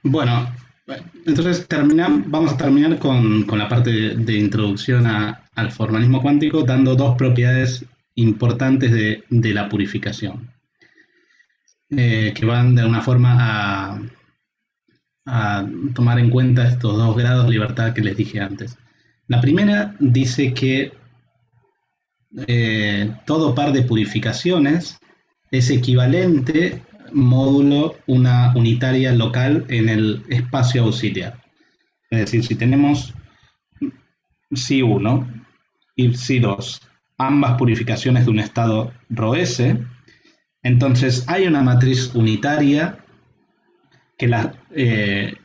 Bueno, entonces vamos a terminar con la parte de introducción al formalismo cuántico, dando dos propiedades importantes de la purificación, que van de alguna forma a tomar en cuenta estos dos grados de libertad que les dije antes. La primera dice que todo par de purificaciones es equivalente módulo una unitaria local en el espacio auxiliar. Es decir, si tenemos psi1 y psi2, ambas purificaciones de un estado ρS, entonces hay una matriz unitaria que,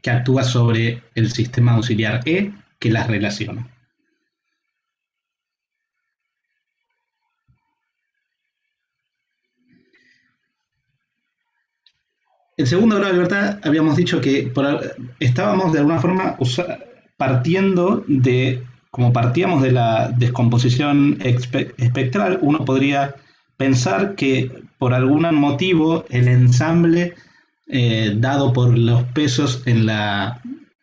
que actúa sobre el sistema auxiliar E que las relaciona. El segundo grado de libertad habíamos dicho que estábamos de alguna forma partiendo de, como partíamos de la descomposición espectral, uno podría pensar que por algún motivo el ensamble dado por los pesos en la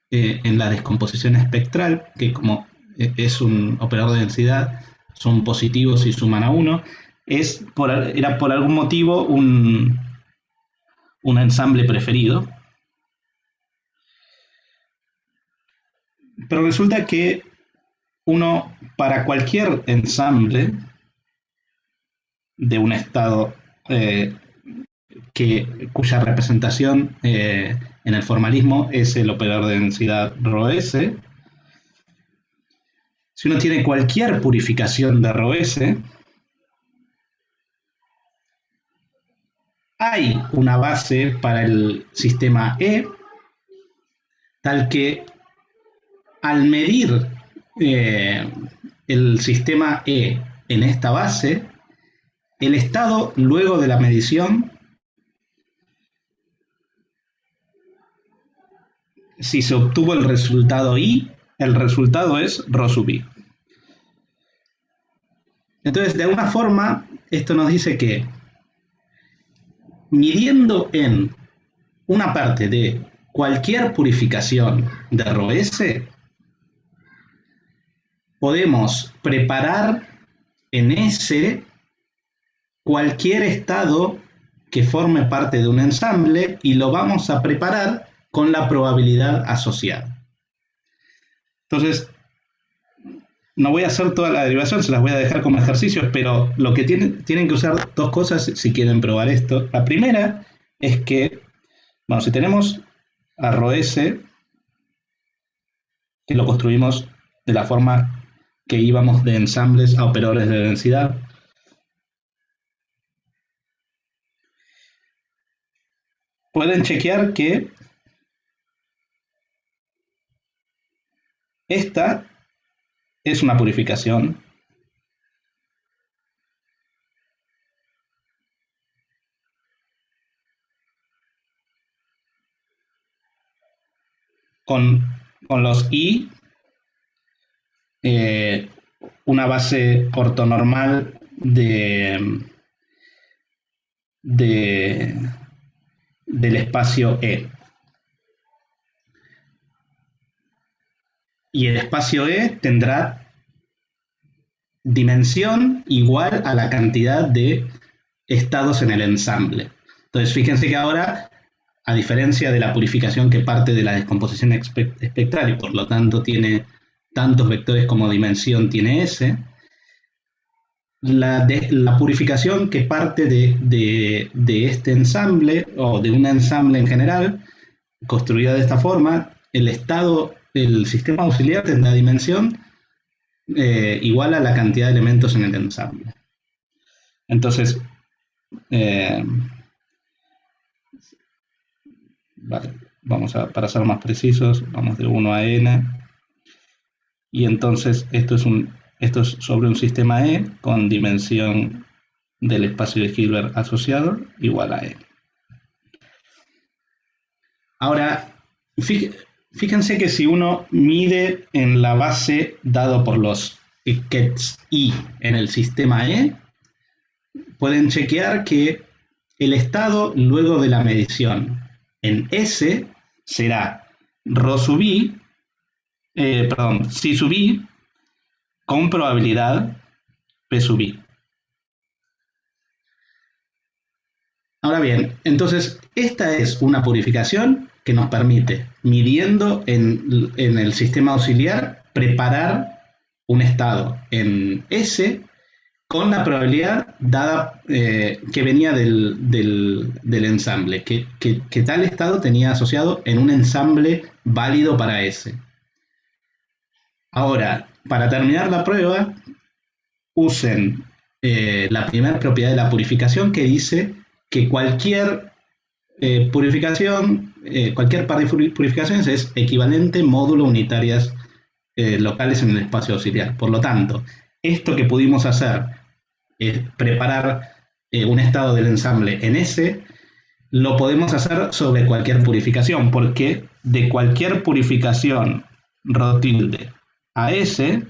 descomposición espectral, que como es un operador de densidad, son positivos y suman a 1, era por algún motivo un ensamble preferido. Pero resulta que uno, para cualquier ensamble de un estado cuya representación en el formalismo es el operador de densidad ρS, si uno tiene cualquier purificación de ρS, hay una base para el sistema E, tal que al medir el sistema E en esta base, el estado luego de la medición, si se obtuvo el resultado I, el resultado es ρ sub I. Entonces, de alguna forma, esto nos dice que midiendo en una parte de cualquier purificación de ρS, podemos preparar en S cualquier estado que forme parte de un ensamble y lo vamos a preparar con la probabilidad asociada. Entonces, no voy a hacer toda la derivación, se las voy a dejar como ejercicios, pero lo que tienen que usar dos cosas si quieren probar esto. La primera es que, bueno, si tenemos a ρS, que lo construimos de la forma que íbamos de ensambles a operadores de densidad, pueden chequear que esta es una purificación con los I, una base ortonormal del espacio E. Y el espacio E tendrá dimensión igual a la cantidad de estados en el ensamble. Entonces, fíjense que ahora, a diferencia de la purificación que parte de la descomposición espectral y por lo tanto tiene tantos vectores como dimensión tiene S, la purificación que parte de este ensamble o de un ensamble en general, construida de esta forma, el sistema auxiliar tendrá dimensión igual a la cantidad de elementos en el ensamble. Entonces, vale, para ser más precisos, vamos de 1 a n, y entonces esto es sobre un sistema E con dimensión del espacio de Hilbert asociado igual a n. Ahora, fíjense que si uno mide en la base dado por los qubits I en el sistema E, pueden chequear que el estado luego de la medición en S será rho sub i, psi sub i con probabilidad p sub i. Ahora bien, entonces esta es una purificación que nos permite, midiendo en el sistema auxiliar, preparar un estado en S con la probabilidad dada que venía del ensamble, que tal estado tenía asociado en un ensamble válido para S. Ahora, para terminar la prueba, usen la primera propiedad de la purificación, que dice que cualquier purificación, cualquier par de purificaciones es equivalente módulo unitarias locales en el espacio auxiliar. Por lo tanto, esto que pudimos hacer, preparar un estado del ensamble en S, lo podemos hacer sobre cualquier purificación, porque de cualquier purificación ρ tilde a S,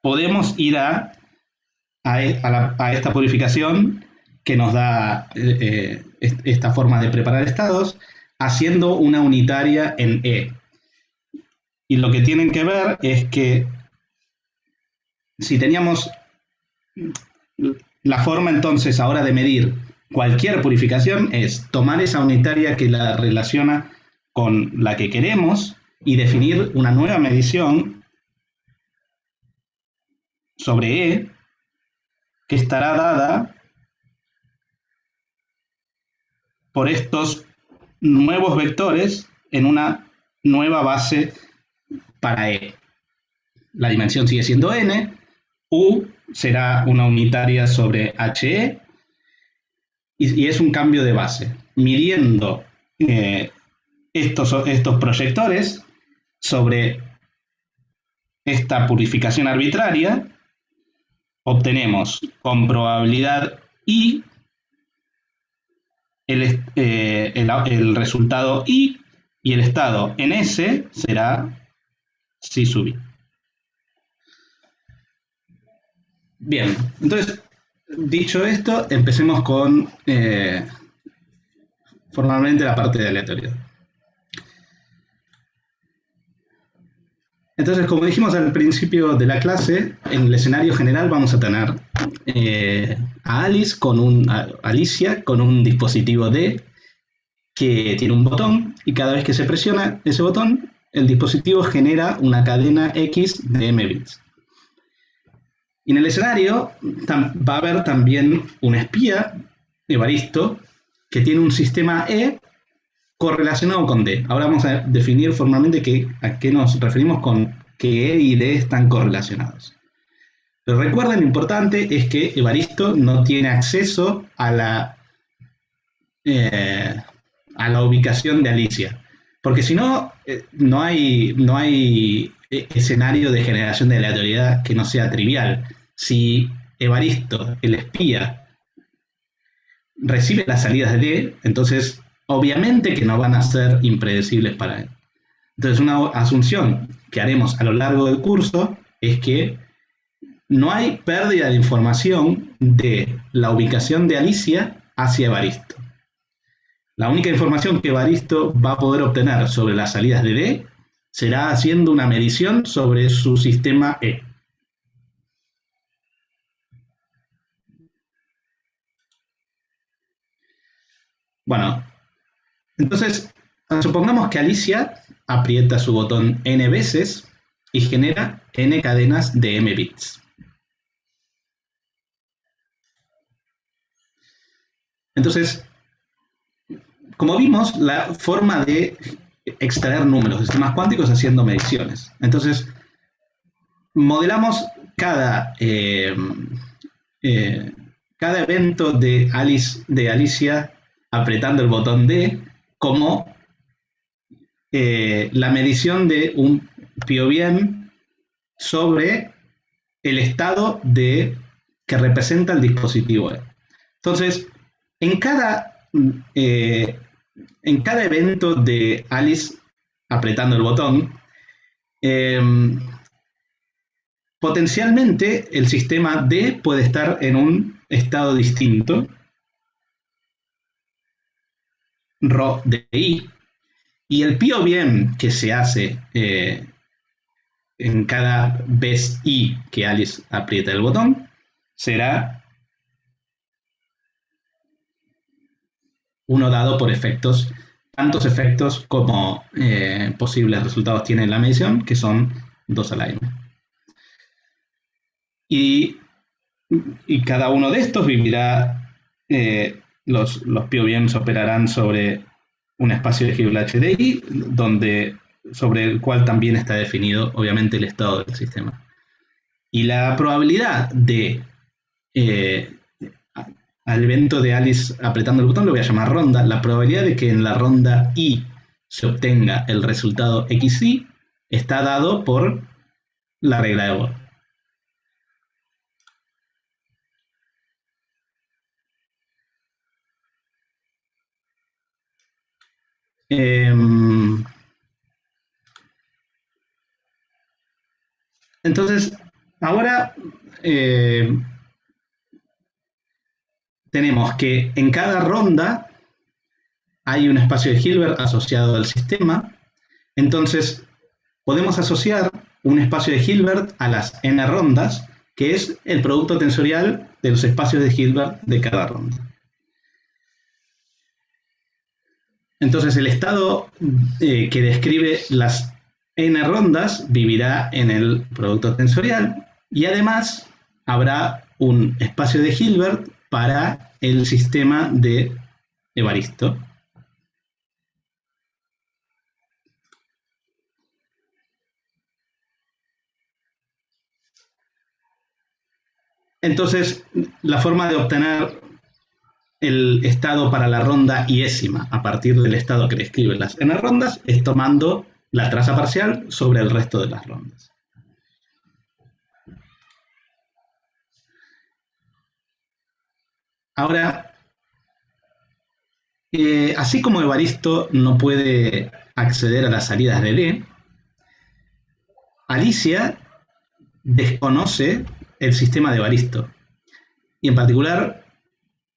podemos ir a esta purificación que nos da esta forma de preparar estados, haciendo una unitaria en E. Y lo que tienen que ver es que si teníamos la forma entonces ahora de medir cualquier purificación es tomar esa unitaria que la relaciona con la que queremos y definir una nueva medición sobre E que estará dada por estos nuevos vectores en una nueva base para E. La dimensión sigue siendo n, u será una unitaria sobre HE, y es un cambio de base. Midiendo estos proyectores sobre esta purificación arbitraria, obtenemos con probabilidad I el resultado I, y el estado en S será psi sub i. Bien, entonces, dicho esto, empecemos con formalmente la parte de aleatoriedad. Entonces, como dijimos al principio de la clase, en el escenario general vamos a tener a Alicia con un dispositivo D que tiene un botón, y cada vez que se presiona ese botón, el dispositivo genera una cadena X de m bits. Y en el escenario va a haber también un espía, Evaristo, que tiene un sistema E correlacionado con D. Ahora vamos a definir formalmente a qué nos referimos con que E y D están correlacionados. Pero recuerden, lo importante es que Evaristo no tiene acceso a la ubicación de Alicia. Porque si no, no hay escenario de generación de aleatoriedad que no sea trivial. Si Evaristo, el espía, recibe las salidas de D, entonces obviamente que no van a ser impredecibles para él. Entonces una asunción que haremos a lo largo del curso es que no hay pérdida de información de la ubicación de Alicia hacia Evaristo. La única información que Evaristo va a poder obtener sobre las salidas de D será haciendo una medición sobre su sistema E. Bueno, entonces supongamos que Alicia aprieta su botón n veces y genera n cadenas de m bits. Entonces, como vimos, la forma de extraer números de sistemas cuánticos es haciendo mediciones. Entonces, modelamos cada evento de Alicia apretando el botón D como la medición de un POVM sobre el estado que representa el dispositivo E. Entonces, en cada evento de Alice apretando el botón, potencialmente el sistema D puede estar en un estado distinto, ρ de I, Y el POVM que se hace en cada vez I que Alice aprieta el botón será uno dado por efectos, tantos efectos como posibles resultados tiene la medición, que son 2 a la m. Y cada uno de estos vivirá, los POVMs operarán sobre un espacio de Hilbert HDI, sobre el cual también está definido, obviamente, el estado del sistema. Y la probabilidad de al evento de Alice apretando el botón, lo voy a llamar ronda, la probabilidad de que en la ronda I se obtenga el resultado XY está dado por la regla de Bohr. Entonces, ahora tenemos que en cada ronda hay un espacio de Hilbert asociado al sistema. Entonces, podemos asociar un espacio de Hilbert a las n rondas, que es el producto tensorial de los espacios de Hilbert de cada ronda. Entonces, el estado que describe las n rondas vivirá en el producto tensorial y además habrá un espacio de Hilbert para el sistema de Evaristo. Entonces, la forma de obtener el estado para la ronda iésima a partir del estado que describe las n rondas es tomando la traza parcial sobre el resto de las rondas. Ahora, así como Evaristo no puede acceder a las salidas de D, Alicia desconoce el sistema de Evaristo. Y en particular,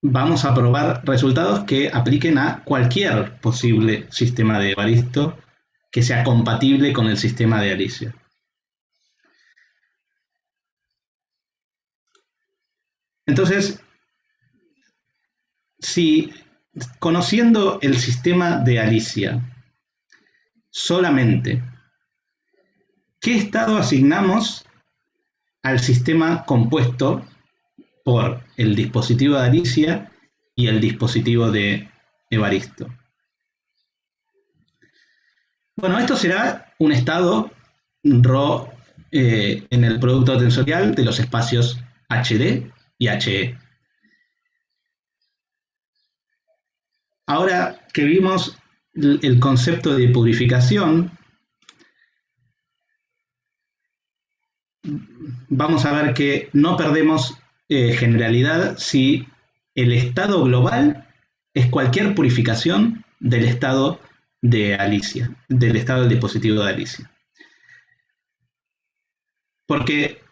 vamos a probar resultados que apliquen a cualquier posible sistema de Evaristo que sea compatible con el sistema de Alicia. Entonces, si conociendo el sistema de Alicia solamente, ¿qué estado asignamos al sistema compuesto por el dispositivo de Alicia y el dispositivo de Evaristo? Bueno, esto será un estado ρ en el producto tensorial de los espacios HD y HE. Ahora que vimos el concepto de purificación, vamos a ver que no perdemos generalidad si el estado global es cualquier purificación del estado de Alicia, del estado del dispositivo de Alicia. Porque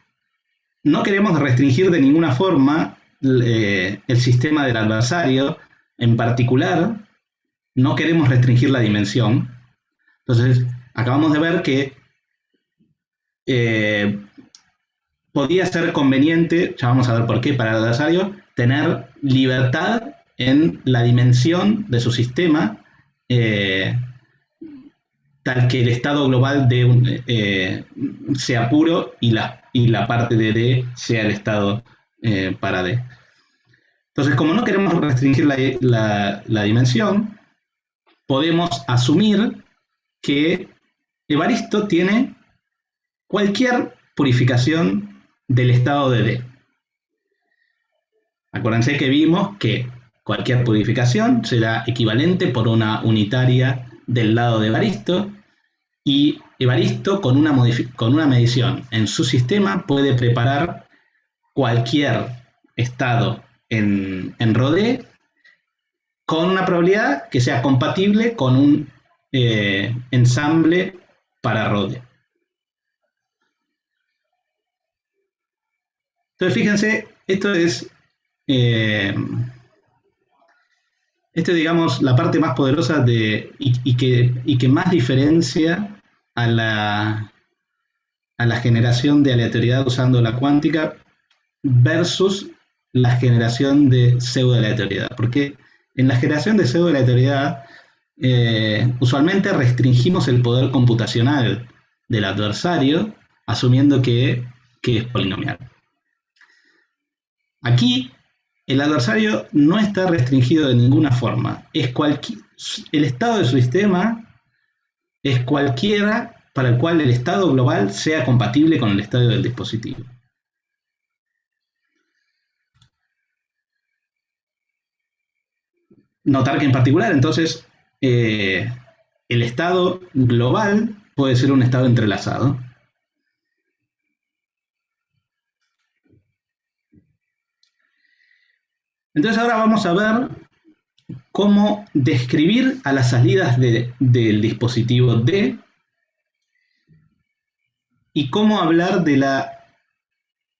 no queremos restringir de ninguna forma el sistema del adversario, en particular, no queremos restringir la dimensión. Entonces, acabamos de ver que podía ser conveniente, ya vamos a ver por qué, para el adversario, tener libertad en la dimensión de su sistema, tal que el estado global sea puro y la parte de D sea el estado para D. Entonces, como no queremos restringir la dimensión, podemos asumir que Evaristo tiene cualquier purificación del estado de D. Acuérdense que vimos que cualquier purificación será equivalente por una unitaria del lado de Evaristo, y Evaristo con una medición en su sistema puede preparar cualquier estado en ρD con una probabilidad que sea compatible con un ensamble para ρD. Entonces fíjense, esto es Esta es, digamos, la parte más poderosa y que más diferencia a a la generación de aleatoriedad usando la cuántica versus la generación de pseudo-aleatoriedad. Porque en la generación de pseudo-aleatoriedad usualmente restringimos el poder computacional del adversario asumiendo que es polinomial. Aquí el adversario no está restringido de ninguna forma. El estado del sistema es cualquiera para el cual el estado global sea compatible con el estado del dispositivo. Notar que en particular, entonces, el estado global puede ser un estado entrelazado. Entonces ahora vamos a ver cómo describir a las salidas del dispositivo D y cómo hablar de la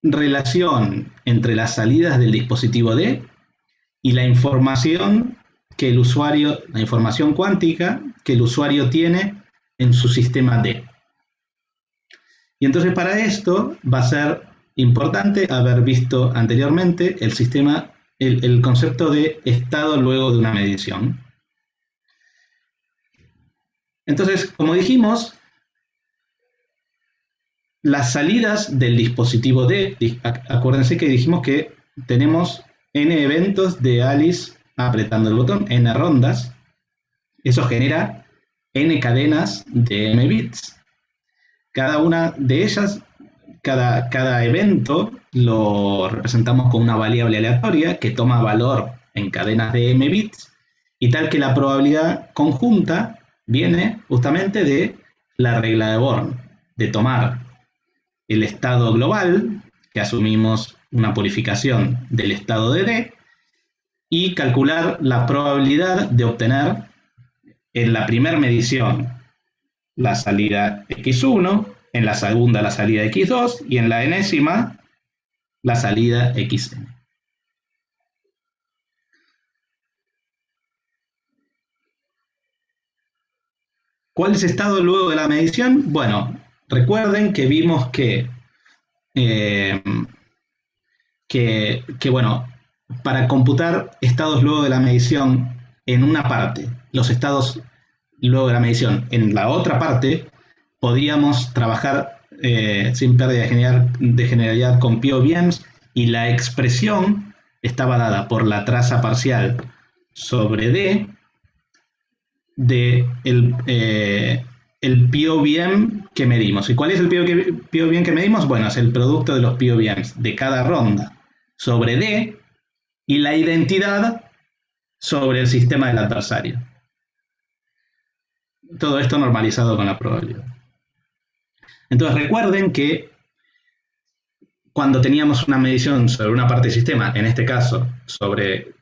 relación entre las salidas del dispositivo D y la información que el usuario, la información cuántica que el usuario tiene en su sistema D. Y entonces para esto va a ser importante haber visto anteriormente el concepto de estado luego de una medición. Entonces, como dijimos, las salidas del dispositivo D, acuérdense que dijimos que tenemos n eventos de Alice apretando el botón, n rondas, eso genera n cadenas de m bits. Cada una de ellas, cada evento lo representamos con una variable aleatoria que toma valor en cadenas de m bits y tal que la probabilidad conjunta viene justamente de la regla de Born, de tomar el estado global, que asumimos una purificación del estado de D, y calcular la probabilidad de obtener en la primera medición la salida x1, en la segunda la salida x2 y en la enésima la salida xn. ¿Cuál es el estado luego de la medición? Bueno, recuerden que vimos que bueno, para computar estados luego de la medición en una parte, los estados luego de la medición en la otra parte, podíamos trabajar sin pérdida de generalidad con POVMs y la expresión estaba dada por la traza parcial sobre D de el POVM que medimos. ¿Y cuál es el POVM que medimos? Bueno, es el producto de los POVMs de cada ronda sobre D y la identidad sobre el sistema del adversario. Todo esto normalizado con la probabilidad. Entonces recuerden que cuando teníamos una medición sobre una parte del sistema, en este caso sobre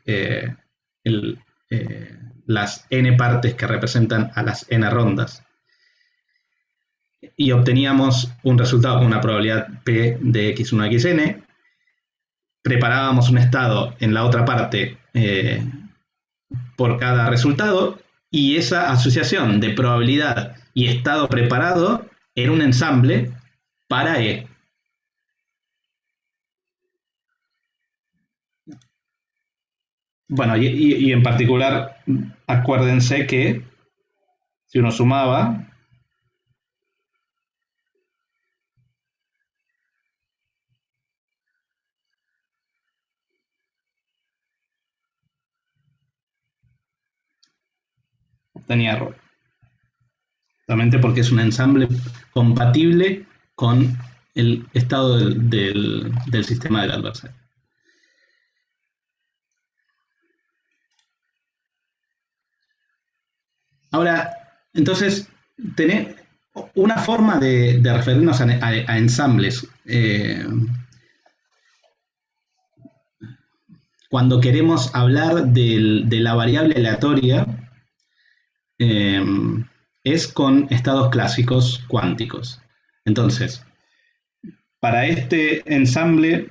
las n partes que representan a las n rondas, y obteníamos un resultado con una probabilidad P de x1 a xn, preparábamos un estado en la otra parte por cada resultado, y esa asociación de probabilidad y estado preparado era un ensamble para E. Bueno, y en particular, acuérdense que si uno sumaba, obtenía error. Solamente porque es un ensamble compatible con el estado del sistema del adversario. Ahora, entonces, tener una forma de referirnos a ensambles cuando queremos hablar de la variable aleatoria es con estados clásicos cuánticos. Entonces, para este ensamble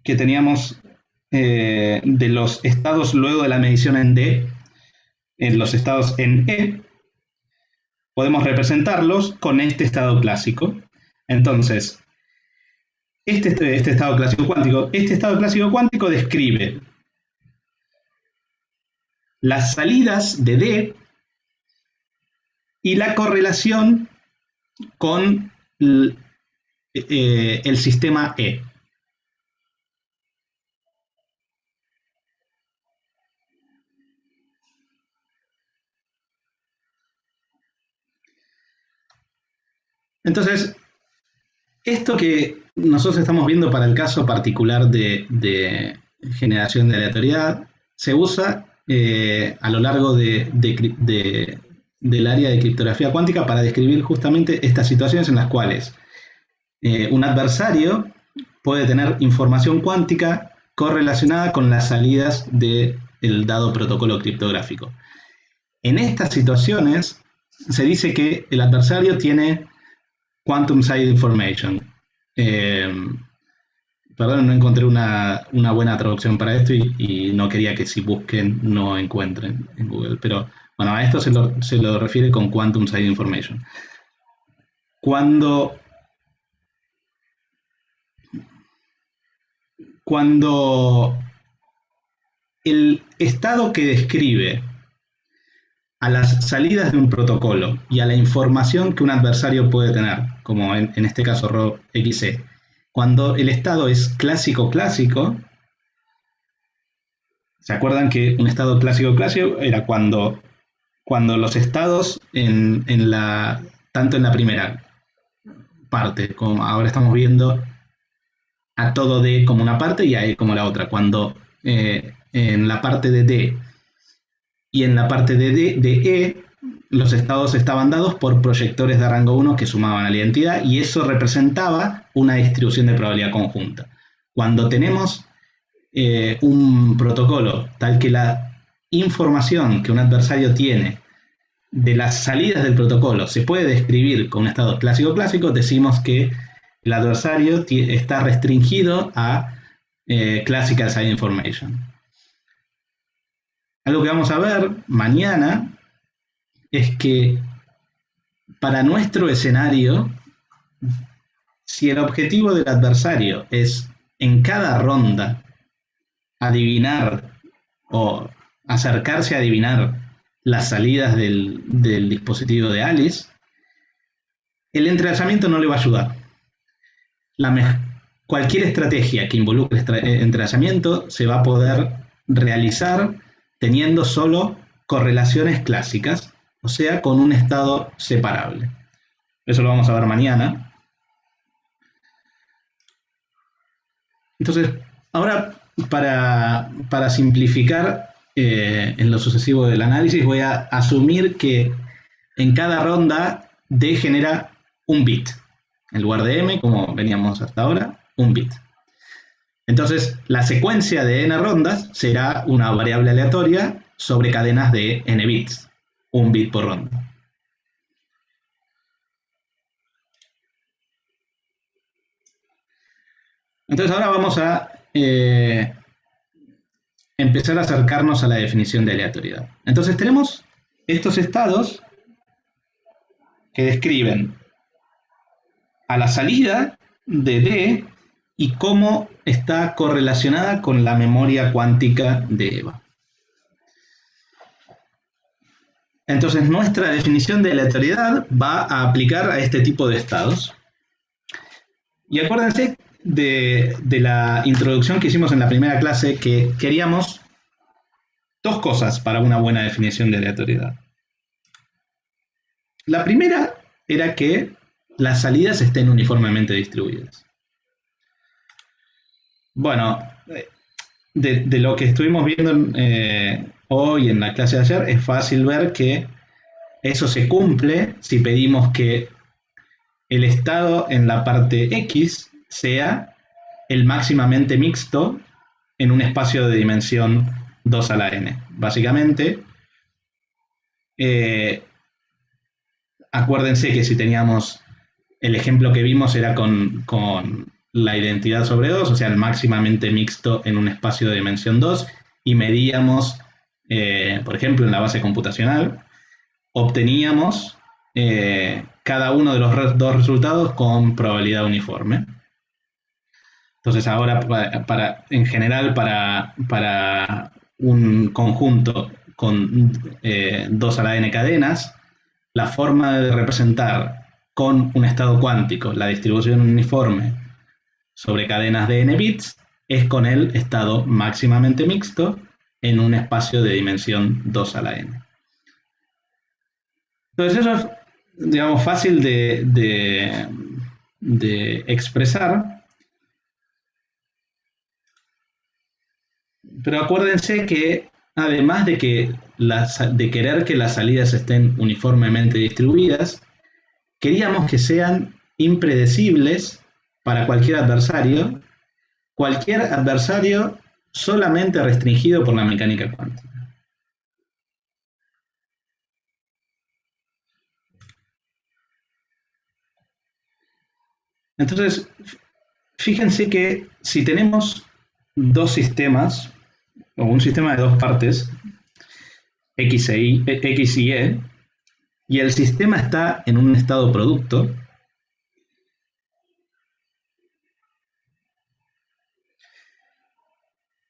que teníamos de los estados luego de la medición en D, en los estados en E, podemos representarlos con este estado clásico. Entonces, este estado clásico cuántico describe las salidas de D y la correlación con el sistema E. Entonces, esto que nosotros estamos viendo para el caso particular de generación de aleatoriedad se usa a lo largo del área de criptografía cuántica para describir justamente estas situaciones en las cuales un adversario puede tener información cuántica correlacionada con las salidas del dado protocolo criptográfico. En estas situaciones se dice que el adversario tiene quantum side information. Perdón, no encontré una buena traducción para esto y no quería que si busquen no encuentren en Google. Pero bueno, a esto se lo refiere con quantum side information. Cuando el estado que describe a las salidas de un protocolo y a la información que un adversario puede tener, como en este caso ROXE, cuando el estado es clásico-clásico, ¿se acuerdan que un estado clásico-clásico era cuando los estados tanto en la primera parte, como ahora estamos viendo a todo D como una parte y a E como la otra, cuando en la parte de D y en la parte de E, los estados estaban dados por proyectores de rango 1 que sumaban a la identidad y eso representaba una distribución de probabilidad conjunta. Cuando tenemos un protocolo tal que la información que un adversario tiene de las salidas del protocolo se puede describir con un estado clásico-clásico, decimos que el adversario está restringido a classical side information. Algo que vamos a ver mañana es que para nuestro escenario, si el objetivo del adversario es en cada ronda adivinar o acercarse a adivinar las salidas del dispositivo de Alice, el entrelazamiento no le va a ayudar. Cualquier estrategia que involucre entrelazamiento se va a poder realizar teniendo solo correlaciones clásicas, o sea, con un estado separable. Eso lo vamos a ver mañana. Entonces, ahora para simplificar en lo sucesivo del análisis, voy a asumir que en cada ronda D genera un bit. En lugar de M, como veníamos hasta ahora, un bit. Entonces, la secuencia de n rondas será una variable aleatoria sobre cadenas de n bits, un bit por ronda. Entonces, ahora vamos a empezar a acercarnos a la definición de aleatoriedad. Entonces, tenemos estos estados que describen a la salida de D y cómo está correlacionada con la memoria cuántica de EVA. Entonces, nuestra definición de aleatoriedad va a aplicar a este tipo de estados. Y acuérdense de la introducción que hicimos en la primera clase, que queríamos dos cosas para una buena definición de aleatoriedad. La primera era que las salidas estén uniformemente distribuidas. Bueno, de lo que estuvimos viendo hoy en la clase de ayer, es fácil ver que eso se cumple si pedimos que el estado en la parte X sea el máximamente mixto en un espacio de dimensión 2 a la n. Básicamente, acuérdense que si teníamos el ejemplo que vimos era con la identidad sobre 2, o sea, el máximamente mixto en un espacio de dimensión 2, y medíamos, por ejemplo, en la base computacional, obteníamos cada uno de los dos resultados con probabilidad uniforme. Entonces ahora, en general, para un conjunto con 2 a la n cadenas, la forma de representar con un estado cuántico la distribución uniforme sobre cadenas de n bits es con el estado máximamente mixto en un espacio de dimensión 2 a la n. Entonces eso es, digamos, fácil de expresar, pero acuérdense que además de querer que las salidas estén uniformemente distribuidas, queríamos que sean impredecibles para cualquier adversario solamente restringido por la mecánica cuántica. Entonces, fíjense que si tenemos dos sistemas, o un sistema de dos partes, X y Y, y el sistema está en un estado producto,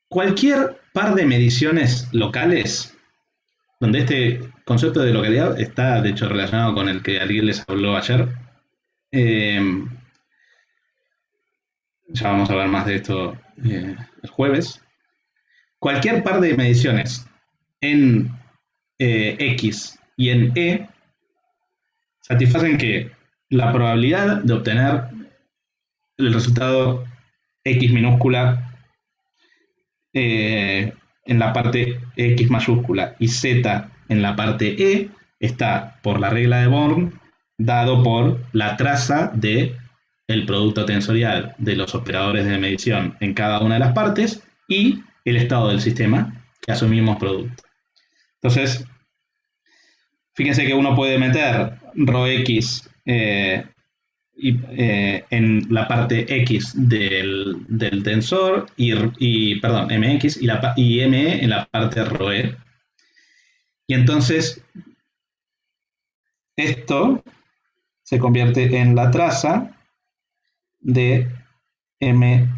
cualquier par de mediciones locales, donde este concepto de localidad está de hecho relacionado con el que alguien les habló ayer, ya vamos a hablar más de esto el jueves. Cualquier par de mediciones en X y en E satisfacen que la probabilidad de obtener el resultado X minúscula en la parte X mayúscula y Z en la parte E está por la regla de Born dado por la traza de el producto tensorial de los operadores de medición en cada una de las partes y el estado del sistema que asumimos producto. Entonces, fíjense que uno puede meter ρx en la parte X del tensor perdón, mx y me en la parte ρe. Y entonces esto se convierte en la traza de mx.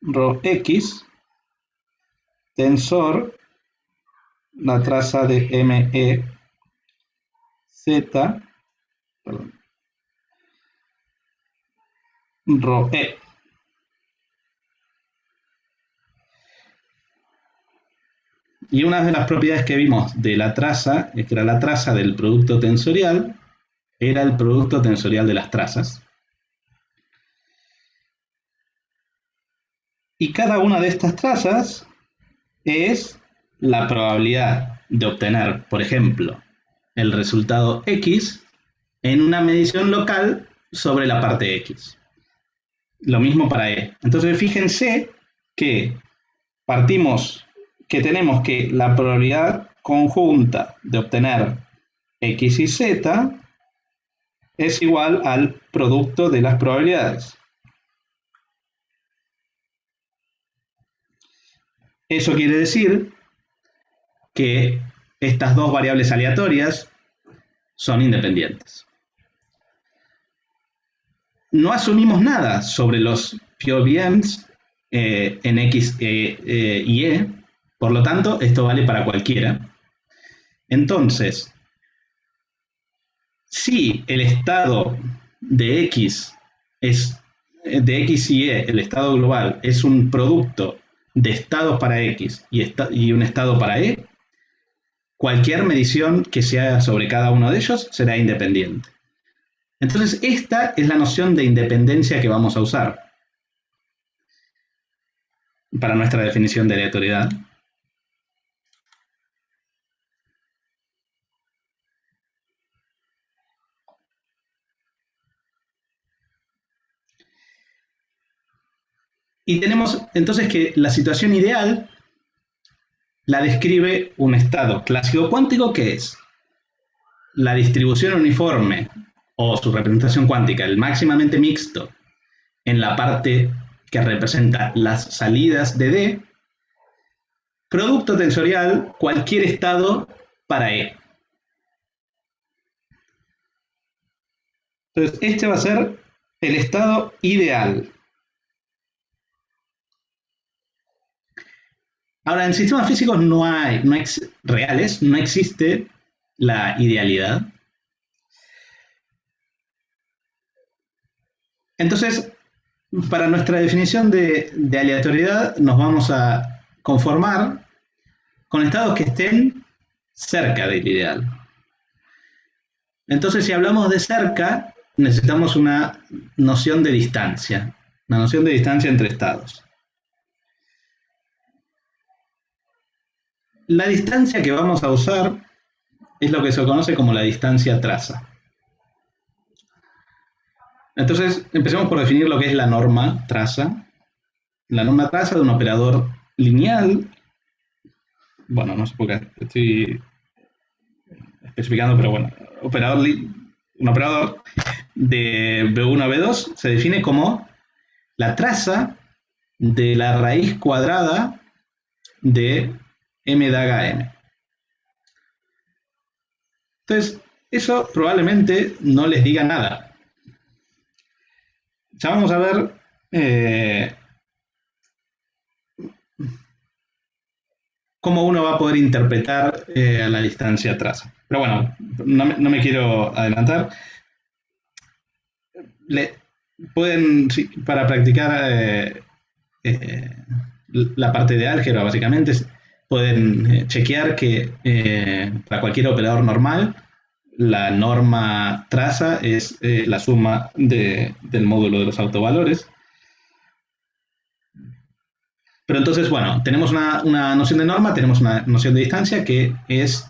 ρx tensor la traza de me z ρe. Y una de las propiedades que vimos de la traza es que era la traza del producto tensorial, era el producto tensorial de las trazas. Y cada una de estas trazas es la probabilidad de obtener, por ejemplo, el resultado X en una medición local sobre la parte X. Lo mismo para E. Entonces fíjense que tenemos que la probabilidad conjunta de obtener X y Z es igual al producto de las probabilidades. Eso quiere decir que estas dos variables aleatorias son independientes. No asumimos nada sobre los POVMs en X y E, por lo tanto, esto vale para cualquiera. Entonces, si el estado de X de X y E, el estado global, es un producto de estados para X y un estado para E, cualquier medición que se haga sobre cada uno de ellos será independiente. Entonces, esta es la noción de independencia que vamos a usar para nuestra definición de aleatoriedad. Y tenemos entonces que la situación ideal la describe un estado clásico cuántico que es la distribución uniforme o su representación cuántica, el máximamente mixto, en la parte que representa las salidas de D, producto tensorial, cualquier estado para E. Entonces, este va a ser el estado ideal. Ahora, en sistemas físicos reales no existe la idealidad. Entonces, para nuestra definición de aleatoriedad nos vamos a conformar con estados que estén cerca del ideal. Entonces, si hablamos de cerca, necesitamos una noción de distancia, una noción de distancia entre estados. La distancia que vamos a usar es lo que se conoce como la distancia traza. Entonces, empecemos por definir lo que es la norma traza. La norma traza de un operador lineal, bueno, no sé por qué estoy especificando, pero bueno, un operador de B1 a B2 se define como la traza de la raíz cuadrada de m daga m. Entonces, eso probablemente no les diga nada. Ya vamos a ver cómo uno va a poder interpretar la distancia traza. Pero bueno, no me quiero adelantar. Pueden, sí, para practicar la parte de álgebra, básicamente, pueden chequear que para cualquier operador normal, la norma traza es la suma del módulo de los autovalores. Pero entonces, bueno, tenemos una noción de norma, tenemos una noción de distancia que es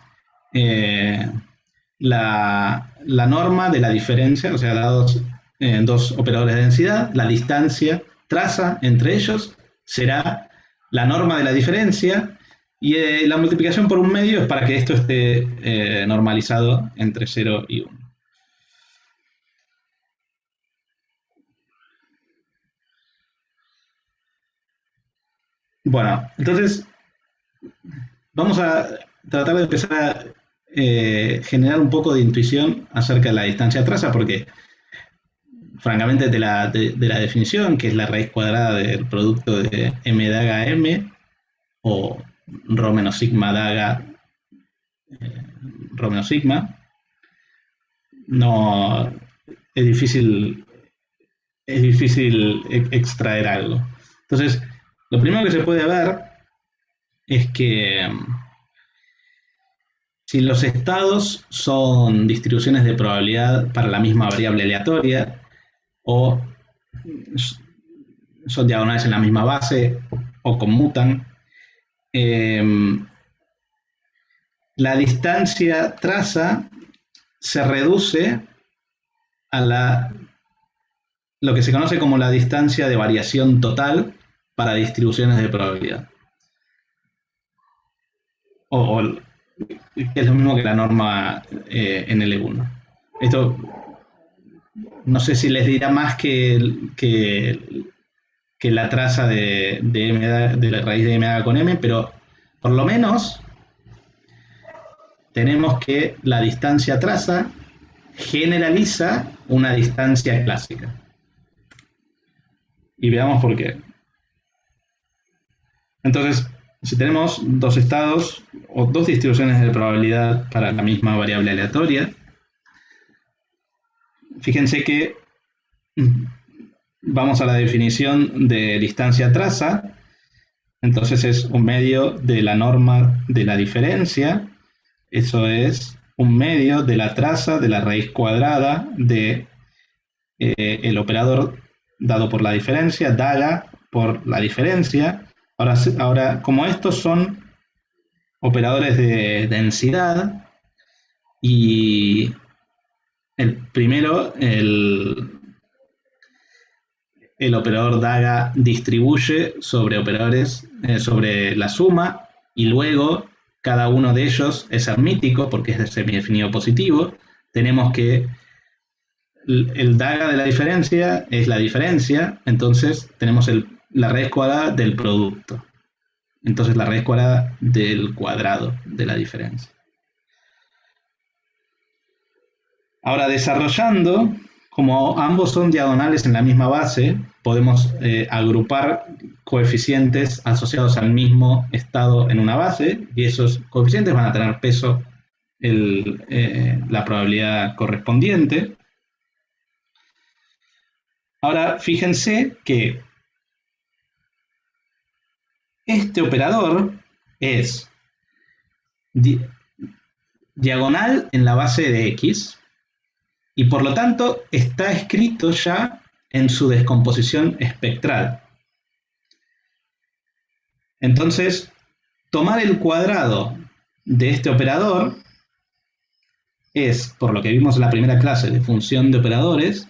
la norma de la diferencia, o sea, dados dos operadores de densidad, la distancia traza entre ellos será la norma de la diferencia y la multiplicación por un medio es para que esto esté normalizado entre 0 y 1. Bueno, entonces vamos a tratar de empezar a generar un poco de intuición acerca de la distancia traza, porque francamente de la definición, que es la raíz cuadrada del producto de m daga m, o rho menos sigma daga rho menos sigma, no es difícil extraer algo. Entonces, lo primero que se puede ver es que si los estados son distribuciones de probabilidad para la misma variable aleatoria o son diagonales en la misma base o conmutan, la distancia traza se reduce a lo que se conoce como la distancia de variación total para distribuciones de probabilidad. Que es lo mismo que la norma en L1. Esto no sé si les dirá más que la traza de la raíz de m daga con m, pero por lo menos tenemos que la distancia traza generaliza una distancia clásica. Y veamos por qué. Entonces, si tenemos dos estados o dos distribuciones de probabilidad para la misma variable aleatoria, fíjense que vamos a la definición de distancia traza, entonces es un medio de la norma de la diferencia, eso es un medio de la traza de la raíz cuadrada de el operador dado por la diferencia, daga por la diferencia. Ahora, como estos son operadores de densidad, y el primero, el operador daga distribuye sobre operadores, sobre la suma, y luego cada uno de ellos es hermítico porque es de semidefinido positivo. Tenemos que el daga de la diferencia es la diferencia, entonces tenemos la raíz cuadrada del producto. Entonces la raíz cuadrada del cuadrado de la diferencia. Ahora, desarrollando, como ambos son diagonales en la misma base, podemos agrupar coeficientes asociados al mismo estado en una base, y esos coeficientes van a tener peso la probabilidad correspondiente. Ahora, fíjense que este operador es diagonal en la base de X, y por lo tanto está escrito ya en su descomposición espectral. Entonces, tomar el cuadrado de este operador es, por lo que vimos en la primera clase de función de operadores,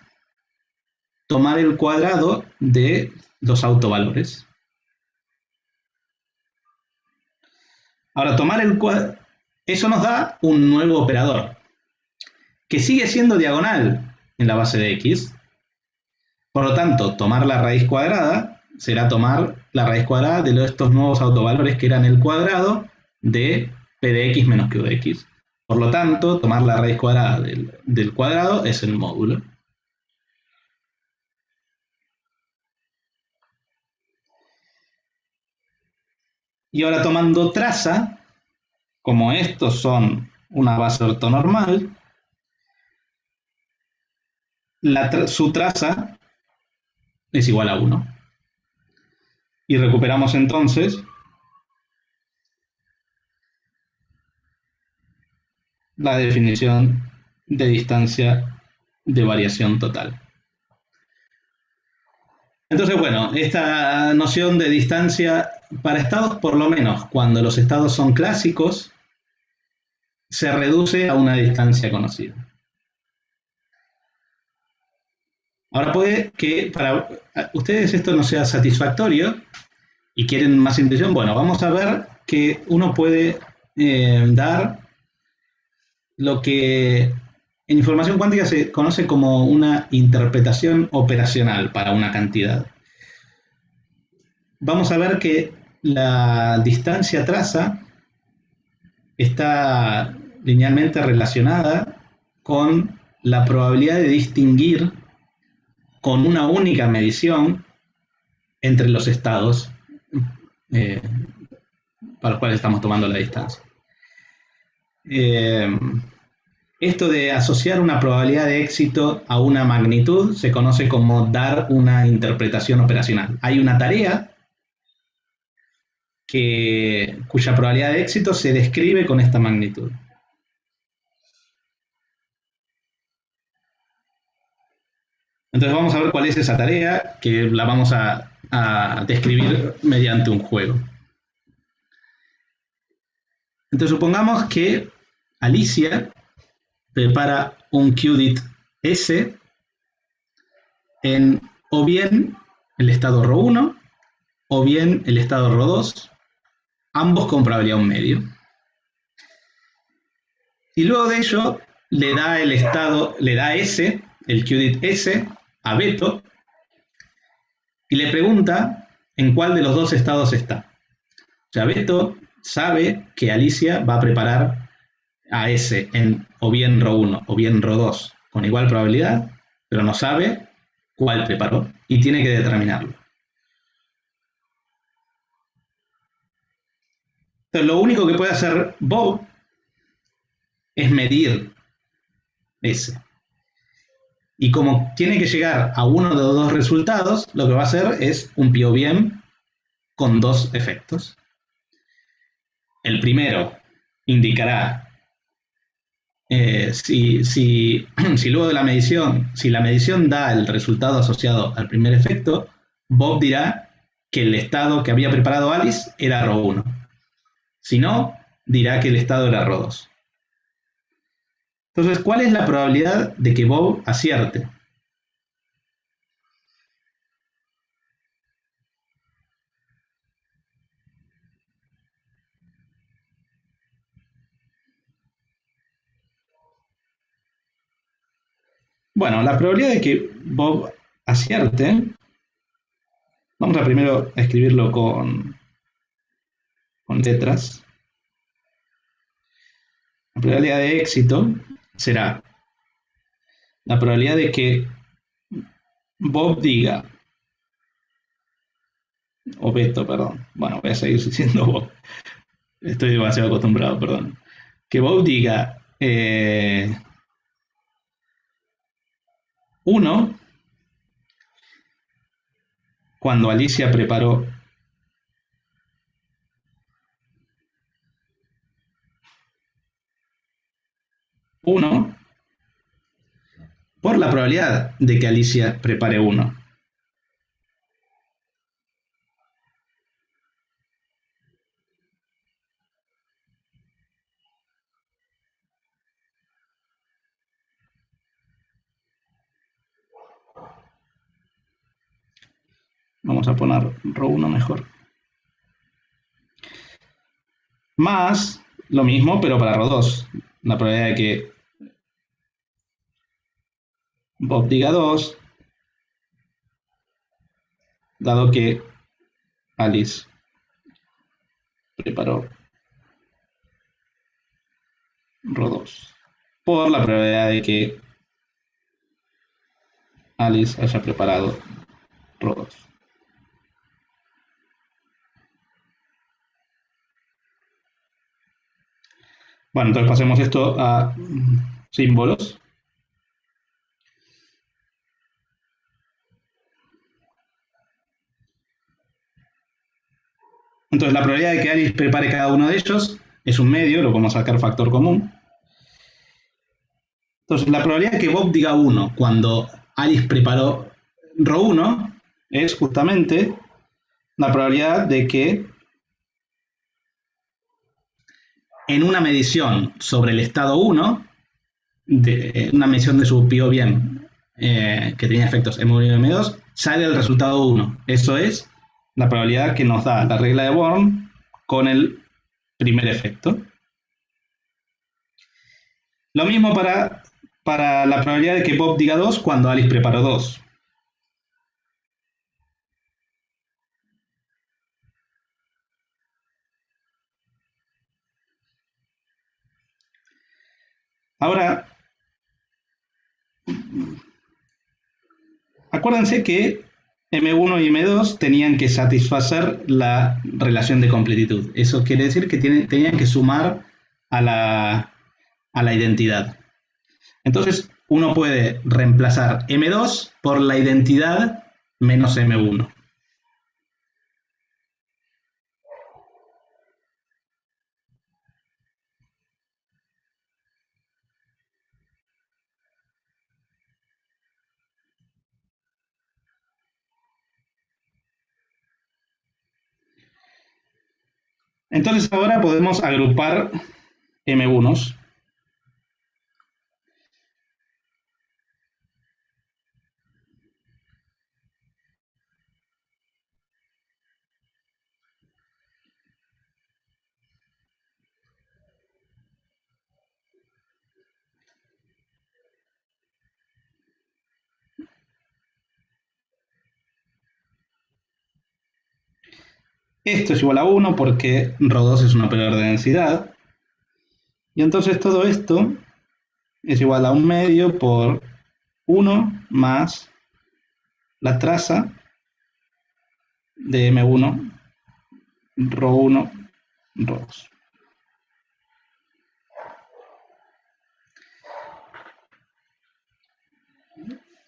tomar el cuadrado de los autovalores. Ahora, tomar el cuadrado, eso nos da un nuevo operador, que sigue siendo diagonal en la base de X. Por lo tanto, tomar la raíz cuadrada será tomar la raíz cuadrada de estos nuevos autovalores que eran el cuadrado de p de x menos q de x. Por lo tanto, tomar la raíz cuadrada del cuadrado es el módulo. Y ahora tomando traza, como estos son una base ortonormal, su traza es igual a 1. Y recuperamos entonces la definición de distancia de variación total. Entonces, bueno, esta noción de distancia para estados, por lo menos cuando los estados son clásicos, se reduce a una distancia conocida. Ahora puede que para ustedes esto no sea satisfactorio y quieren más intuición. Bueno, vamos a ver que uno puede dar lo que en información cuántica se conoce como una interpretación operacional para una cantidad. Vamos a ver que la distancia traza está linealmente relacionada con la probabilidad de distinguir con una única medición entre los estados para los cuales estamos tomando la distancia. Esto de asociar una probabilidad de éxito a una magnitud se conoce como dar una interpretación operacional. Hay una tarea cuya probabilidad de éxito se describe con esta magnitud. Entonces vamos a ver cuál es esa tarea, que la vamos a describir mediante un juego. Entonces supongamos que Alicia prepara un qubit S en o bien el estado ρ1 o bien el estado ρ2, ambos con probabilidad 1 medio. Y luego de ello le da S, el qubit S, a Beto y le pregunta en cuál de los dos estados está. O sea, Beto sabe que Alicia va a preparar a S en o bien ρ1 o bien ρ2 con igual probabilidad, pero no sabe cuál preparó y tiene que determinarlo. Entonces, lo único que puede hacer Bob es medir S. Y como tiene que llegar a uno de los dos resultados, lo que va a hacer es un POVM con dos efectos. El primero indicará si luego de la medición, si la medición da el resultado asociado al primer efecto, Bob dirá que el estado que había preparado Alice era ρ1. Si no, dirá que el estado era ρ2. Entonces, ¿cuál es la probabilidad de que Bob acierte? Bueno, la probabilidad de que Bob acierte, vamos a primero escribirlo con letras. La probabilidad de éxito será la probabilidad de que Bob diga, o Beto, perdón. Bueno, voy a seguir diciendo Bob. Estoy demasiado acostumbrado, perdón. Que Bob diga 1 cuando Alicia preparó 1 por la probabilidad de que Alicia prepare 1. Vamos a poner ρ1 mejor. Más lo mismo, pero para ρ2. La probabilidad de que Bob diga 2, dado que Alice preparó ρ2. Por la probabilidad de que Alice haya preparado ρ2. Bueno, entonces pasemos esto a símbolos. Entonces la probabilidad de que Alice prepare cada uno de ellos es un medio, lo podemos sacar factor común. Entonces la probabilidad de que Bob diga 1 cuando Alice preparó ρ1 es justamente la probabilidad de que en una medición sobre el estado 1, una medición de su pío bien que tenía efectos M1 y M2, sale el resultado 1. Eso es la probabilidad que nos da la regla de Born con el primer efecto. Lo mismo para la probabilidad de que Bob diga 2 cuando Alice preparó 2. Ahora, acuérdense que M1 y M2 tenían que satisfacer la relación de completitud. Eso quiere decir que tenían que sumar a la identidad. Entonces, uno puede reemplazar M2 por la identidad menos M1. Entonces ahora podemos agrupar M1s. Esto es igual a 1 porque ρ2 es un operador de densidad. Y entonces todo esto es igual a un medio por 1 más la traza de M1, ρ1, ρ2.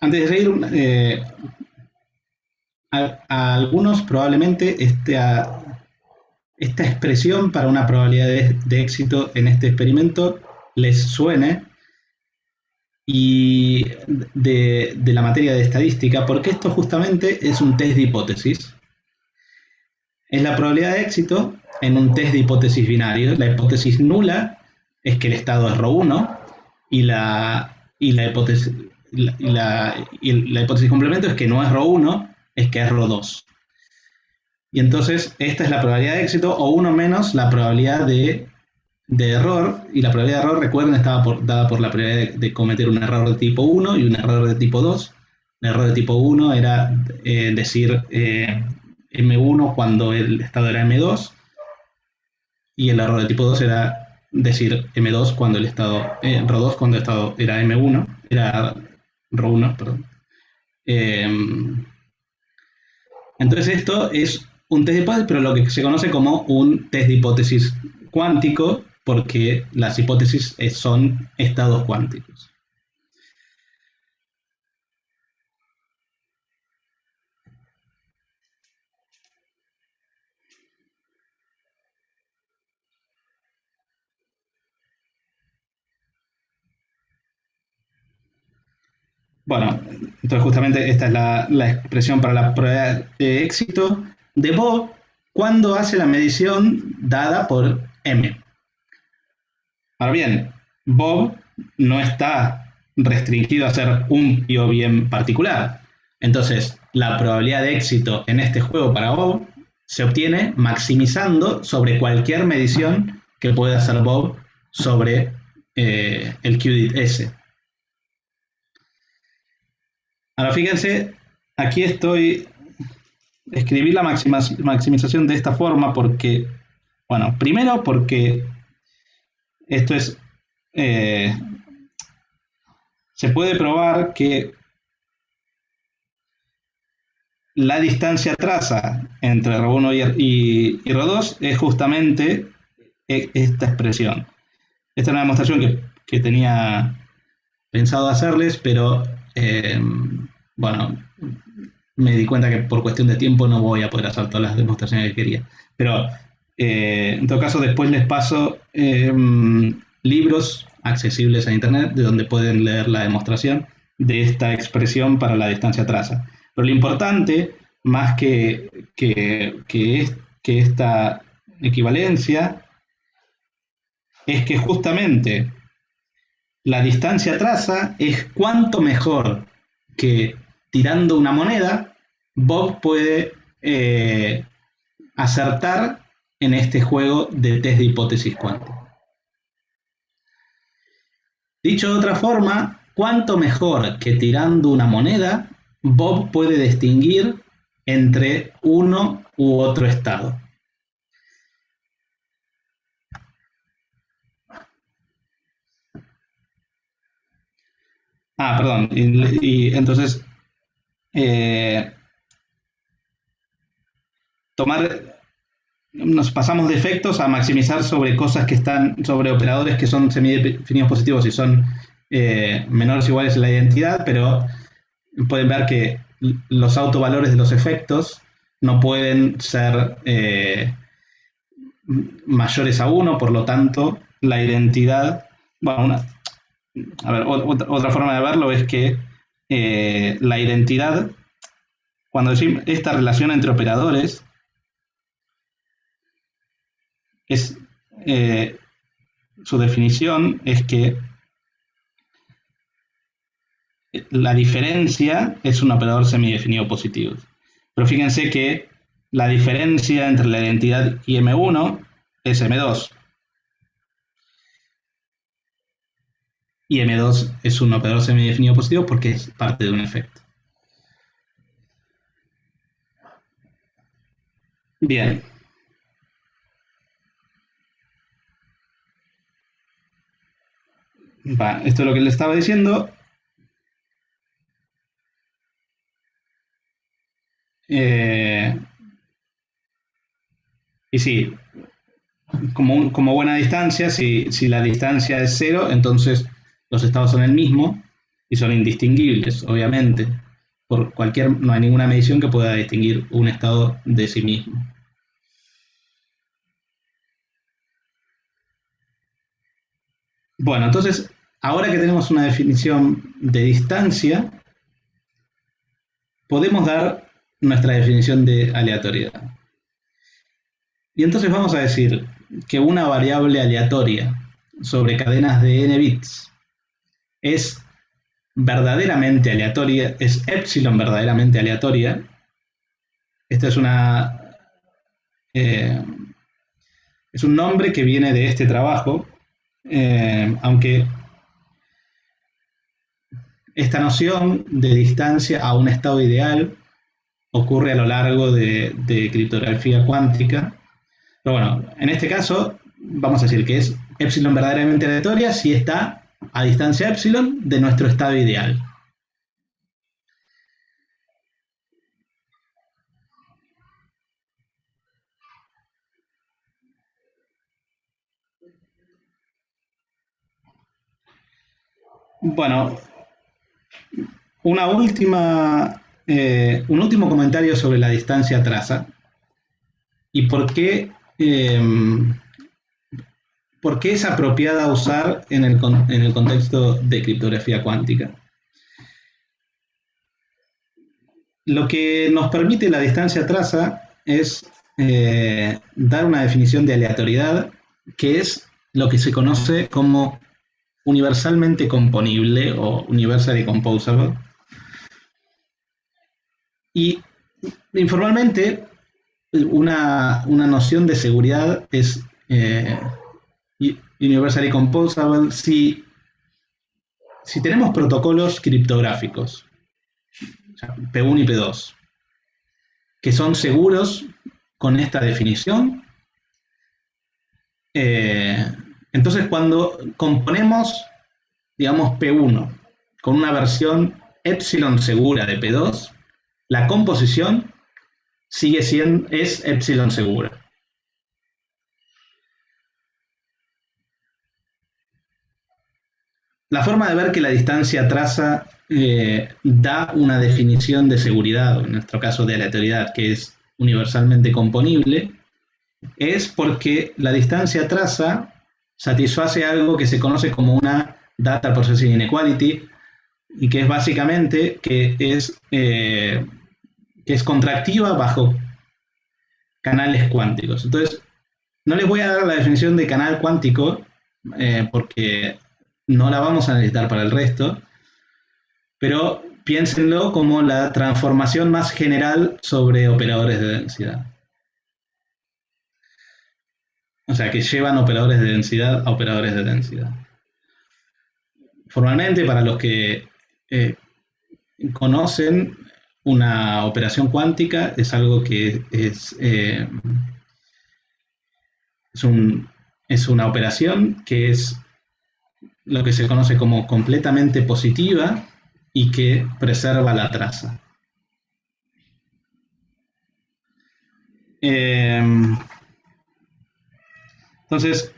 Antes de seguir, a algunos probablemente esta expresión para una probabilidad de éxito en este experimento les suene y de la materia de estadística, porque esto justamente es un test de hipótesis. Es la probabilidad de éxito en un test de hipótesis binario. La hipótesis nula es que el estado es ρ1 y la hipótesis, la hipótesis complemento es que no es ρ1, es que es ρ2. Y entonces esta es la probabilidad de éxito o 1 menos la probabilidad de de error, y la probabilidad de error, recuerden, estaba dada por la probabilidad de cometer un error de tipo 1 y un error de tipo 2. El error de tipo 1 era decir M1 cuando el estado era M2, y el error de tipo 2 era decir M2 cuando el estado, RO2 cuando el estado era M1, era RO1, perdón. Entonces esto es un test de hipótesis, pero lo que se conoce como un test de hipótesis cuántico, porque las hipótesis son estados cuánticos. Bueno, entonces justamente esta es la expresión para la probabilidad de éxito de Bob cuando hace la medición dada por M. Ahora bien, Bob no está restringido a hacer un pío bien particular. Entonces, la probabilidad de éxito en este juego para Bob se obtiene maximizando sobre cualquier medición que pueda hacer Bob sobre el qubit S. Ahora fíjense, aquí escribí la maximización de esta forma porque, bueno, primero porque esto es, se puede probar que la distancia traza entre R1 y R2 es justamente esta expresión. Esta es una demostración que tenía pensado hacerles, pero bueno, me di cuenta que por cuestión de tiempo no voy a poder hacer todas las demostraciones que quería. Pero en todo caso, después les paso libros accesibles a internet de donde pueden leer la demostración de esta expresión para la distancia traza. Pero lo importante, más que esta equivalencia, es que justamente la distancia traza es cuánto mejor que tirando una moneda, Bob puede acertar en este juego de test de hipótesis cuántica. Dicho de otra forma, cuánto mejor que tirando una moneda, Bob puede distinguir entre uno u otro estado. Perdón, y entonces nos pasamos de efectos a maximizar sobre cosas que están, sobre operadores que son semidefinidos positivos y son menores o iguales a la identidad, pero pueden ver que los autovalores de los efectos no pueden ser mayores a 1, por lo tanto, la identidad, bueno, otra forma de verlo es que la identidad, cuando decimos esta relación entre operadores, su definición es que la diferencia es un operador semidefinido positivo. Pero fíjense que la diferencia entre la identidad y M1 es M2. Y M2 es un operador semidefinido positivo porque es parte de un efecto. Bien. Esto es lo que le estaba diciendo. Y sí, como buena distancia, si la distancia es 0, entonces los estados son el mismo y son indistinguibles, obviamente. No hay ninguna medición que pueda distinguir un estado de sí mismo. Bueno, entonces, ahora que tenemos una definición de distancia, podemos dar nuestra definición de aleatoriedad. Y entonces vamos a decir que una variable aleatoria sobre cadenas de n bits es verdaderamente aleatoria, es epsilon verdaderamente aleatoria. Esta es una Es un nombre que viene de este trabajo, aunque esta noción de distancia a un estado ideal ocurre a lo largo de criptografía cuántica. Pero bueno, en este caso vamos a decir que es epsilon verdaderamente aleatoria si está a distancia epsilon de nuestro estado ideal. Bueno, un último comentario sobre la distancia traza y por qué es apropiada usar en el contexto de criptografía cuántica. Lo que nos permite la distancia traza es dar una definición de aleatoriedad, que es lo que se conoce como universalmente componible o universally composable. Y informalmente, una noción de seguridad es universally composable si tenemos protocolos criptográficos, o sea, P1 y P2, que son seguros con esta definición. Entonces, cuando componemos, digamos, P1 con una versión epsilon segura de P2, la composición es epsilon segura. La forma de ver que la distancia traza da una definición de seguridad, o en nuestro caso de aleatoriedad, que es universalmente componible, es porque la distancia traza satisface algo que se conoce como una data processing inequality, y que es básicamente que es contractiva bajo canales cuánticos. Entonces, no les voy a dar la definición de canal cuántico porque no la vamos a necesitar para el resto, pero piénsenlo como la transformación más general sobre operadores de densidad. O sea, que llevan operadores de densidad a operadores de densidad. Formalmente, para los que conocen, una operación cuántica es algo que es una operación que es lo que se conoce como completamente positiva y que preserva la traza. Entonces,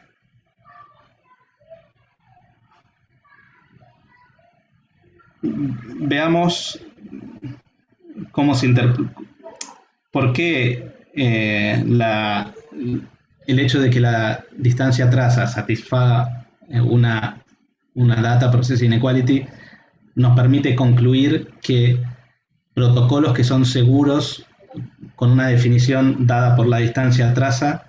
veamos cómo se por qué el hecho de que la distancia traza satisfaga una data processing inequality nos permite concluir que protocolos que son seguros con una definición dada por la distancia traza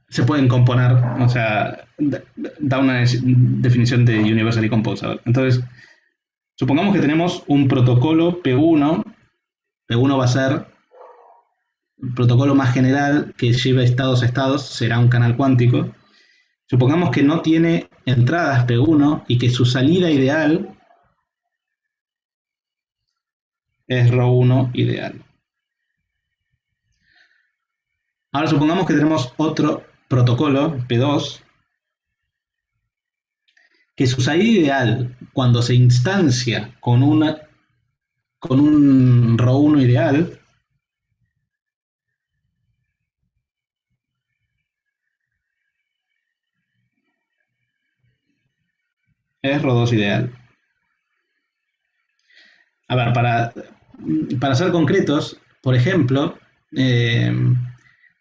se pueden componer, o sea, da una definición de universally composable. Entonces, supongamos que tenemos un protocolo P1. P1 va a ser el protocolo más general que lleve estados a estados, será un canal cuántico. Supongamos que no tiene entradas P1 y que su salida ideal es ρ1 ideal. Ahora supongamos que tenemos otro protocolo, P2, que su salida ideal, cuando se instancia con un ρ1 ideal, es ρ2 ideal. A ver, para ser concretos, por ejemplo,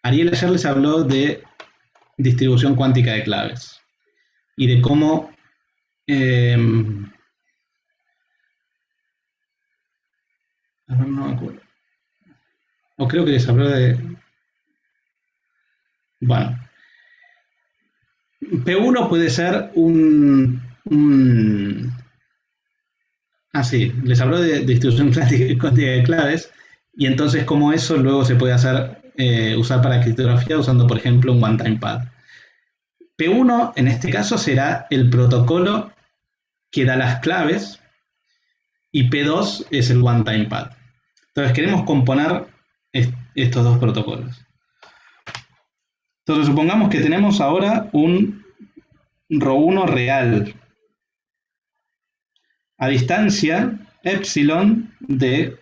Ariel ayer les habló de distribución cuántica de claves y de cómo a ver, no me acuerdo. O creo que les habló de... Bueno, P1 puede ser un un... Ah, sí, les habló de distribución cuántica de claves, y entonces cómo eso luego se puede hacer, usar para criptografía usando, por ejemplo, un one-time pad. P1, en este caso, será el protocolo que da las claves, y P2 es el one-time pad. Entonces queremos componer estos dos protocolos. Entonces supongamos que tenemos ahora un ρ1 real a distancia epsilon de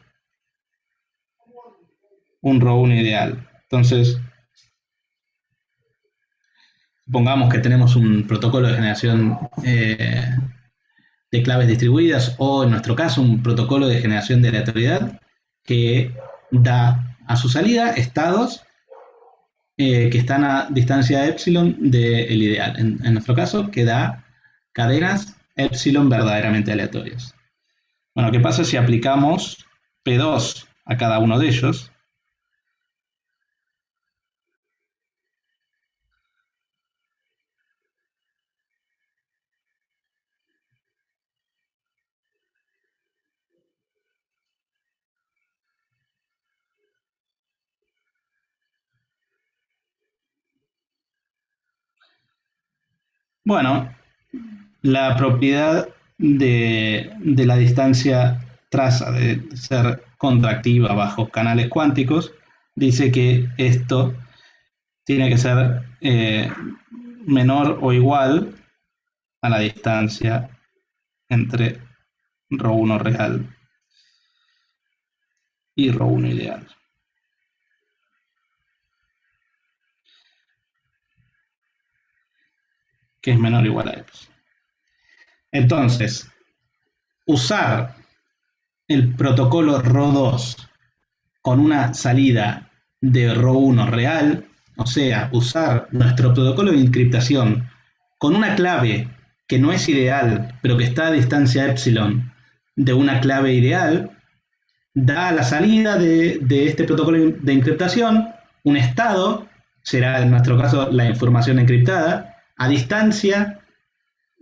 un ρ1 ideal. Entonces, supongamos que tenemos un protocolo de generación de claves distribuidas, o en nuestro caso un protocolo de generación de aleatoriedad que da a su salida estados que están a distancia epsilon del ideal. En nuestro caso, que da cadenas epsilon verdaderamente aleatorias. Bueno, ¿qué pasa si aplicamos P2 a cada uno de ellos? Bueno, la propiedad de la distancia traza de ser contractiva bajo canales cuánticos dice que esto tiene que ser menor o igual a la distancia entre ρ1 real y ρ1 ideal. Que es menor o igual a epsilon. Entonces, usar el protocolo ρ2 con una salida de ρ1 real, o sea, usar nuestro protocolo de encriptación con una clave que no es ideal, pero que está a distancia epsilon de una clave ideal, da a la salida de este protocolo de encriptación un estado, será en nuestro caso la información encriptada, a distancia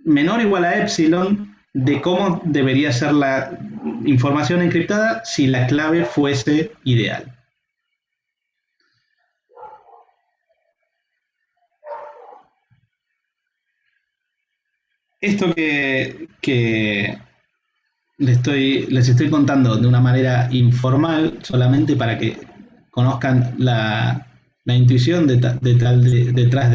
menor o igual a epsilon de cómo debería ser la información encriptada si la clave fuese ideal. Esto que les estoy contando de una manera informal, solamente para que conozcan la intuición detrás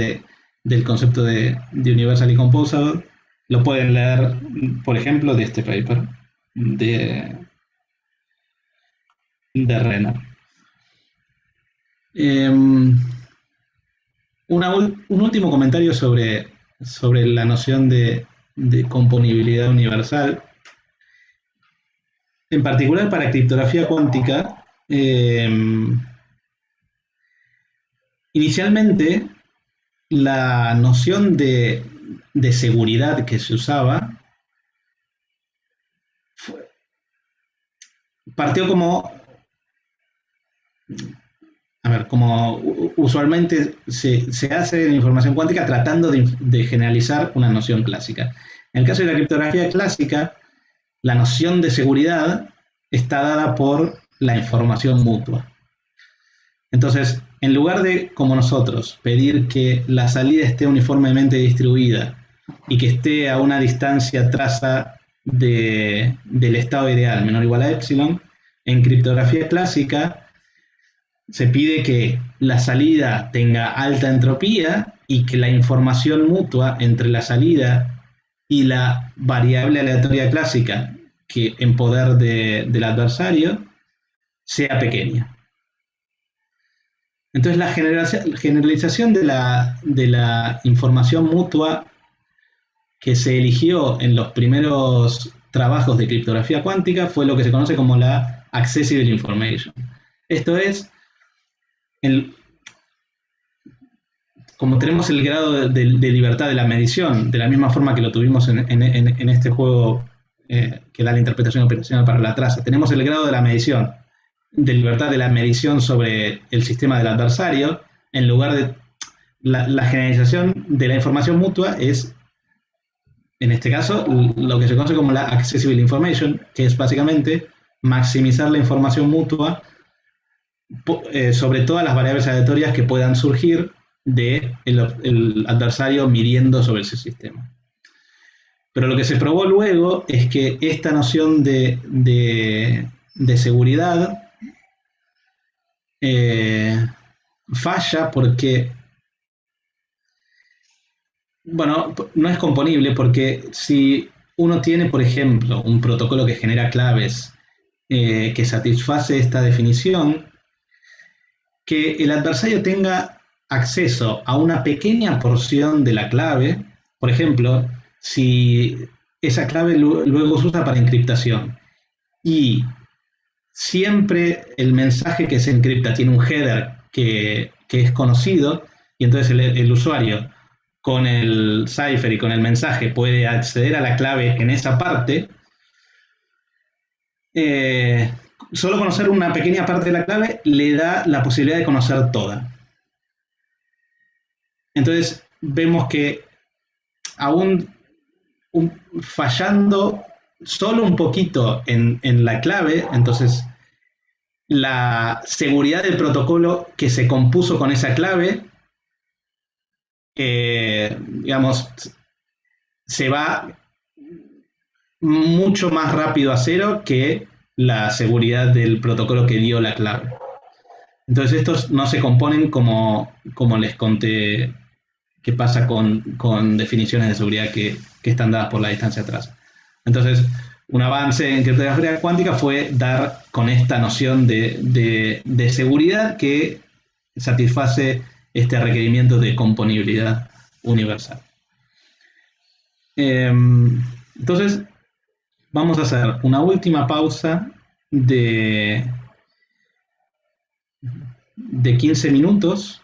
del concepto de Universally Composable. Lo pueden leer, por ejemplo, de este paper de Renner. Un último comentario sobre la noción de componibilidad universal. En particular para criptografía cuántica, inicialmente la noción de seguridad que se usaba partió como usualmente se hace en información cuántica tratando de generalizar una noción clásica. En el caso de la criptografía clásica, la noción de seguridad está dada por la información mutua. Entonces, en lugar de, como nosotros, pedir que la salida esté uniformemente distribuida y que esté a una distancia traza del estado ideal menor o igual a epsilon, en criptografía clásica se pide que la salida tenga alta entropía y que la información mutua entre la salida y la variable aleatoria clásica que en poder del adversario sea pequeña. Entonces la generalización de la información mutua que se eligió en los primeros trabajos de criptografía cuántica fue lo que se conoce como la accessible information. Esto es, como tenemos el grado de libertad de la medición, de la misma forma que lo tuvimos en este juego que da la interpretación operacional para la traza, tenemos el grado de la medición, de libertad de la medición sobre el sistema del adversario, en lugar de la generalización de la información mutua es en este caso, lo que se conoce como la Accessible Information, que es básicamente maximizar la información mutua sobre todas las variables aleatorias que puedan surgir de el adversario midiendo sobre ese sistema. Pero lo que se probó luego es que esta noción de seguridad falla porque, bueno, no es componible porque si uno tiene, por ejemplo, un protocolo que genera claves que satisface esta definición, que el adversario tenga acceso a una pequeña porción de la clave, por ejemplo, si esa clave luego se usa para encriptación y siempre el mensaje que se encripta tiene un header que es conocido y entonces el usuario con el cipher y con el mensaje puede acceder a la clave en esa parte, solo conocer una pequeña parte de la clave le da la posibilidad de conocer toda. Entonces vemos que aún fallando solo un poquito en la clave, entonces la seguridad del protocolo que se compuso con esa clave, digamos, se va mucho más rápido a cero que la seguridad del protocolo que dio la clave. Entonces estos no se componen como les conté que pasa con definiciones de seguridad que están dadas por la distancia atrás. Entonces, un avance en criptografía cuántica fue dar con esta noción de seguridad que satisface este requerimiento de componibilidad universal. Entonces, vamos a hacer una última pausa de 15 minutos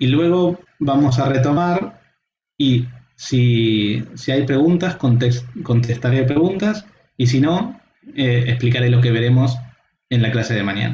y luego vamos a retomar y si hay preguntas, contestaré preguntas y si no, explicaré lo que veremos en la clase de mañana.